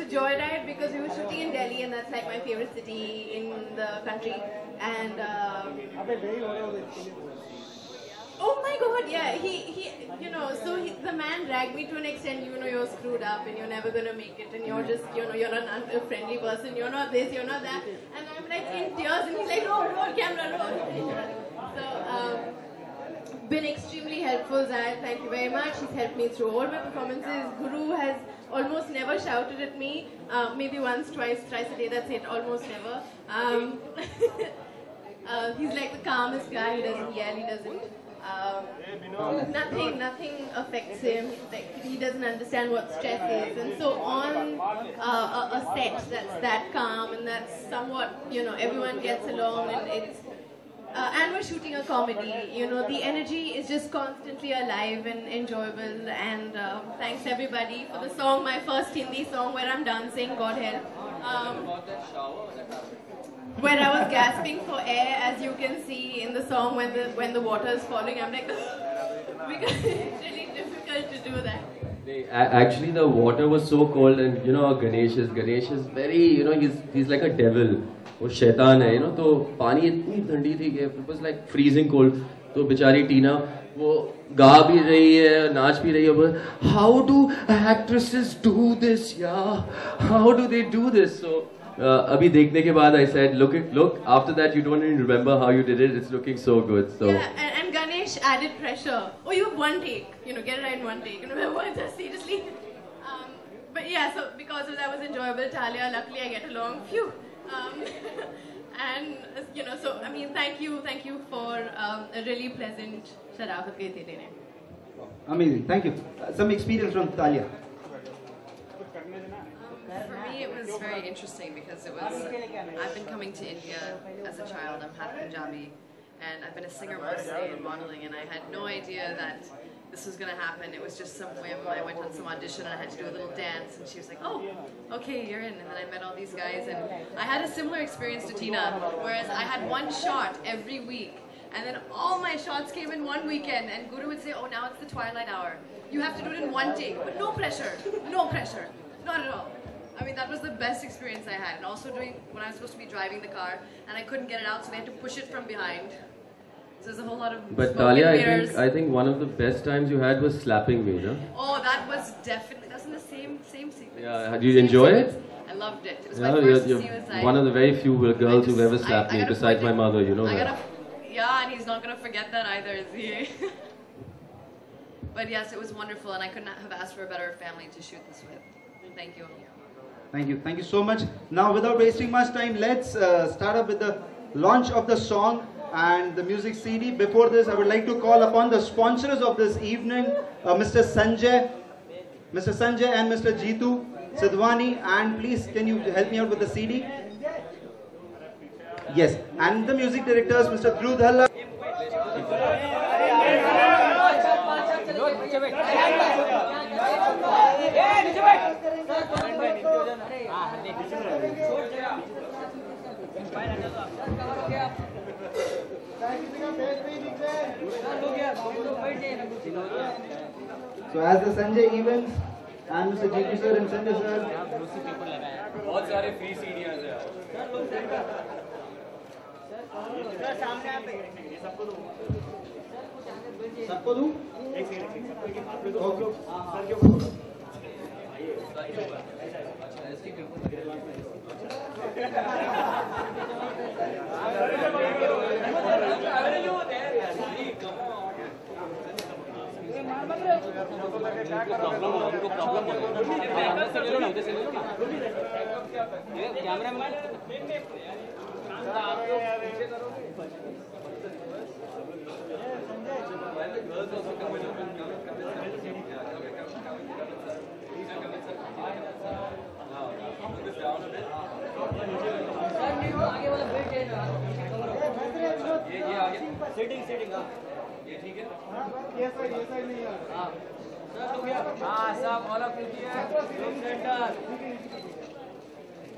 joyride because we were shooting in Delhi, and that's like my favorite city in the country. And oh my God, yeah, the man dragged me to an extent. You're screwed up and you're never gonna make it, and you're just, you're an unfriendly person. You're not this, you're not that, and I'm like in tears, and he's like, roll, camera, roll. So. Been extremely helpful, Zach. Thank you very much. He's helped me through all my performances. Guru has almost never shouted at me. Maybe once, twice a day. That's it. Almost never. He's like the calmest guy. He doesn't yell. He doesn't. Nothing affects him. Like, he doesn't understand what stress is. And so on a set that's that calm and that's somewhat, everyone gets along, and it's. And we're shooting a comedy, the energy is just constantly alive and enjoyable, and thanks everybody for the song, my first Hindi song where I'm dancing, God help. Where I was gasping for air, as you can see in the song when the water is falling, I'm like, because it's really difficult to do that. Actually, the water was so cold, and Ganesh is very, he's like a devil. वो शैतान है, तो पानी इतनी ठंडी थी कि it was like freezing cold. तो बेचारी टीना वो गा भी रही है, नाच भी रही है. How do actresses do this, yeah? How do they do this? So अभी देखने के बाद I said, look. After that, you don't even remember how you did it. It's looking so good. So yeah, and Ganesh added pressure. Oh, you have one take. Get it right in one take. Remember, seriously. But yeah, so because of that was enjoyable. Talia, luckily I get along. Phew. And so I mean, thank you for a really pleasant Sharafat ke the. Amazing, thank you. Some experience from Talia. For me, it was very interesting because I've been coming to India as a child. I'm half Punjabi, and I've been a singer mostly and modeling, and I had no idea that this was going to happen. It was just some whim. I went on some audition and I had to do a little dance, and she was like, oh, okay, you're in. And then I met all these guys, and I had a similar experience to Tina, whereas I had one shot every week, and then all my shots came in one weekend, and Guru would say, oh, now it's the twilight hour. You have to do it in one take, but no pressure, not at all. I mean, that was the best experience I had. And also when I was supposed to be driving the car, and I couldn't get it out, so they had to push it from behind. So there's a whole lot of. But Talia, I think one of the best times you had was slapping me, no? Oh, that was definitely. That's in the same sequence. Yeah, did you enjoy it? I loved it. It was my first suicide. One of the very few girls who've ever slapped me, besides my mother. You know that. Yeah, and he's not gonna forget that either, is he? But yes, it was wonderful, and I couldn't have asked for a better family to shoot this with. Thank you. Thank you so much. Now, without wasting much time, let's start up with the launch of the song and the music CD. Before this, I would like to call upon the sponsors of this evening, Mr. Sanjay and Mr. Jeetu Sidwani, and please can you help me out with the CD? Yes, and the music directors, Mr. Dhruv Dhalla. So as the Sanjay events and Mr. Jeetu sir and Sanjay sir. बहुत सारे free CDs हैं. Sir सामने आप ये सबको दो. सबको दूं? एक सेकंड आप लोग दो. सर क्यों बोलो? अच्छा इसकी सेटिंग ये ठीक है. ये साइड नहीं है. हाँ सर हो गया. हाँ सब ऑल अप कीजिए. सेंटर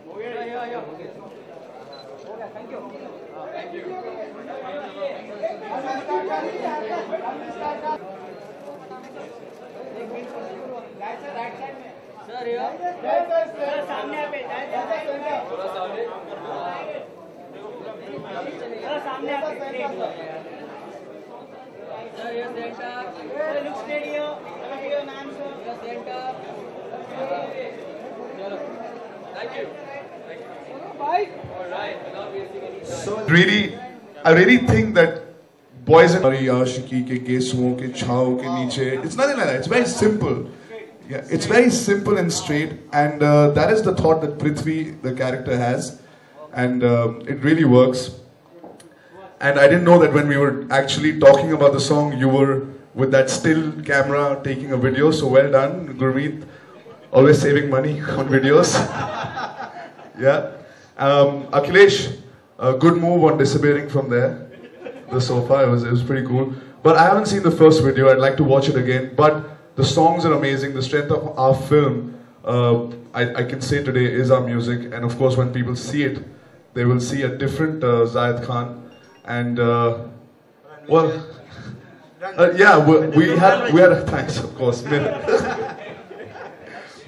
हो गया. या हो गया. Thank you. Thank you. Right side में. Really, I really think that boys and Yashiki ke gesuon ke chao ke niche. It's nothing like that. It's very simple. Yeah, it's very simple and straight, and that is the thought that Prithvi, the character, has, and it really works. And I didn't know that when we were actually talking about the song, you were with that still camera taking a video. So well done, Gurmeet. Always saving money on videos. Yeah. Akhilesh, a good move on disappearing from there, the sofa. It was pretty cool. But I haven't seen the first video. I'd like to watch it again. But the songs are amazing. The strength of our film, I can say today, is our music. And of course, when people see it, they will see a different Zayed Khan. And well, yeah, we had thanks, of course.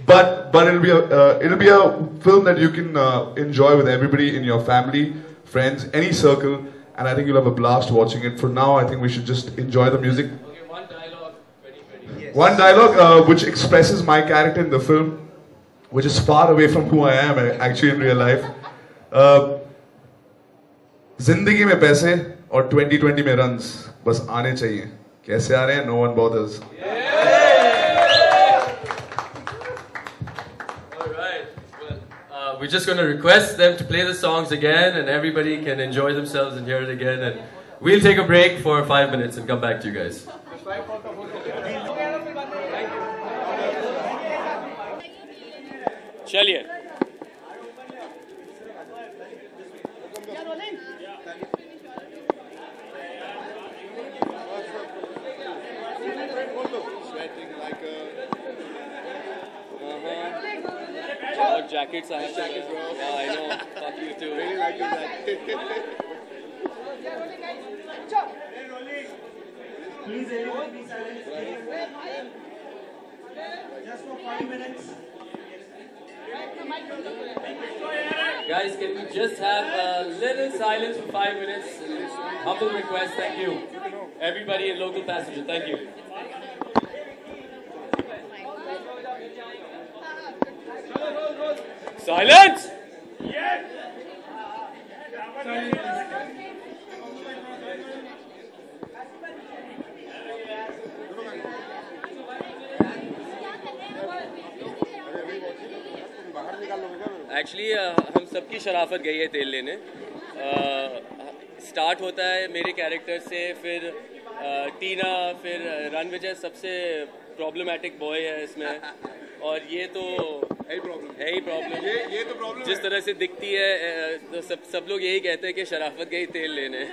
But it'll be a film that you can enjoy with everybody in your family, friends, any circle, and I think you'll have a blast watching it. For now, I think we should just enjoy the music. Okay, one dialogue, 2020. Yes. One dialogue which expresses my character in the film, which is far away from who I am actually in real life. जिंदगी में पैसे और 2020 में runs बस आने चाहिए. कैसे आ रहे हैं? No one bothers. We're just going to request them to play the songs again, and everybody can enjoy themselves and hear it again. And we'll take a break for 5 minutes and come back to you guys. Chaliye. Jackets, I have jackets, bro. Yeah, I know. Fuck you too. Really like your jacket. Please, everyone, be silent. Just for 5 minutes. Guys, can we just have a little silence for 5 minutes? Humble request, thank you. Everybody in Local Passenger, thank you. Silence! Yes! Actually हम सबकी शराफत गई है तेल लेने. Start होता है मेरे character से, फिर टीना, फिर रणविजय सबसे प्रॉब्लमैटिक बॉय है इसमें, और ये तो है ही प्रॉब्लम. ये तो प्रॉब्लम जिस तरह से दिखती है, तो सब लोग यही कहते हैं कि शराफत गई तेल लेने.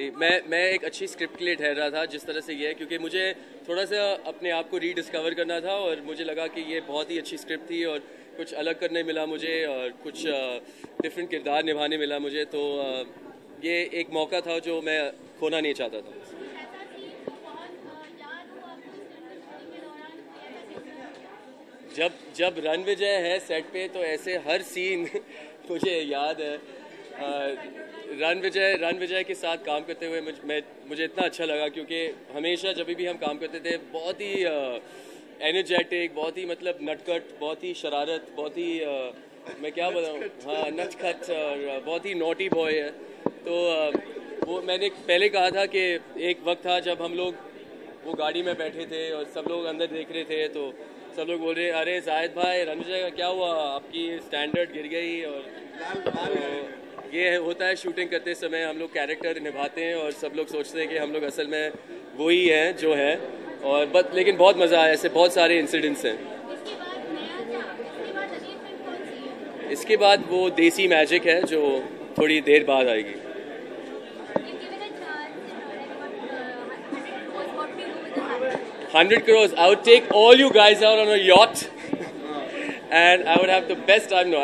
मैं एक अच्छी स्क्रिप्ट के लिए ठहर रहा था जिस तरह से ये है, क्योंकि मुझे थोड़ा सा अपने आप को रीडिस्कवर करना था, और मुझे लगा कि ये बहुत ही अच्छी स्क्रिप्ट थी और कुछ अलग करने मिला मुझे, और कुछ डिफरेंट किरदार निभाने मिला मुझे. तो ये एक मौका था जो मैं खोना नहीं चाहता था. जब रणविजय है सेट पे तो ऐसे हर सीन मुझे याद है. रणविजय के साथ काम करते हुए मुझे इतना अच्छा लगा, क्योंकि हमेशा जब भी हम काम करते थे बहुत ही एनर्जेटिक, बहुत ही मतलब नटखट, बहुत ही शरारत, बहुत ही मैं क्या बताऊँ, हाँ नटखट, और बहुत ही नॉटी बॉय है. तो वो मैंने पहले कहा था कि एक वक्त था जब हम लोग वो गाड़ी में बैठे थे और सब लोग अंदर देख रहे थे, तो सब लोग बोल रहे अरे जाहिद भाई रणविजय का क्या हुआ, आपकी स्टैंडर्ड गिर गई. और ये होता है शूटिंग करते समय, हम लोग कैरेक्टर निभाते हैं और सब लोग सोचते हैं कि हम लोग असल में वही हैं जो हैं, और लेकिन बहुत मज़ा आया. ऐसे बहुत सारे इंसिडेंट्स हैं. इसके बाद वो देसी मैजिक है जो थोड़ी देर बाद आएगी. 100 crores. I would take all you guys out on a yacht, and I would have the best time. No, I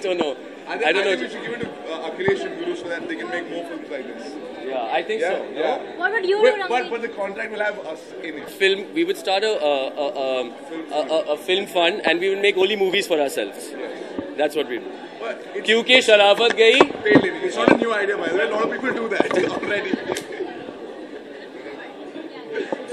don't know. I don't know. We should give it to Akhilesh and Guru so that they can make more films like this. Yeah, I think so. Yeah. What would you do, Ranveer? But the contract will have us in it. Film. We would start a film fund, and we would make only movies for ourselves. That's what we do. But क्योंकि शराफत गई. it's not a new idea, by the way. A lot of people do that already.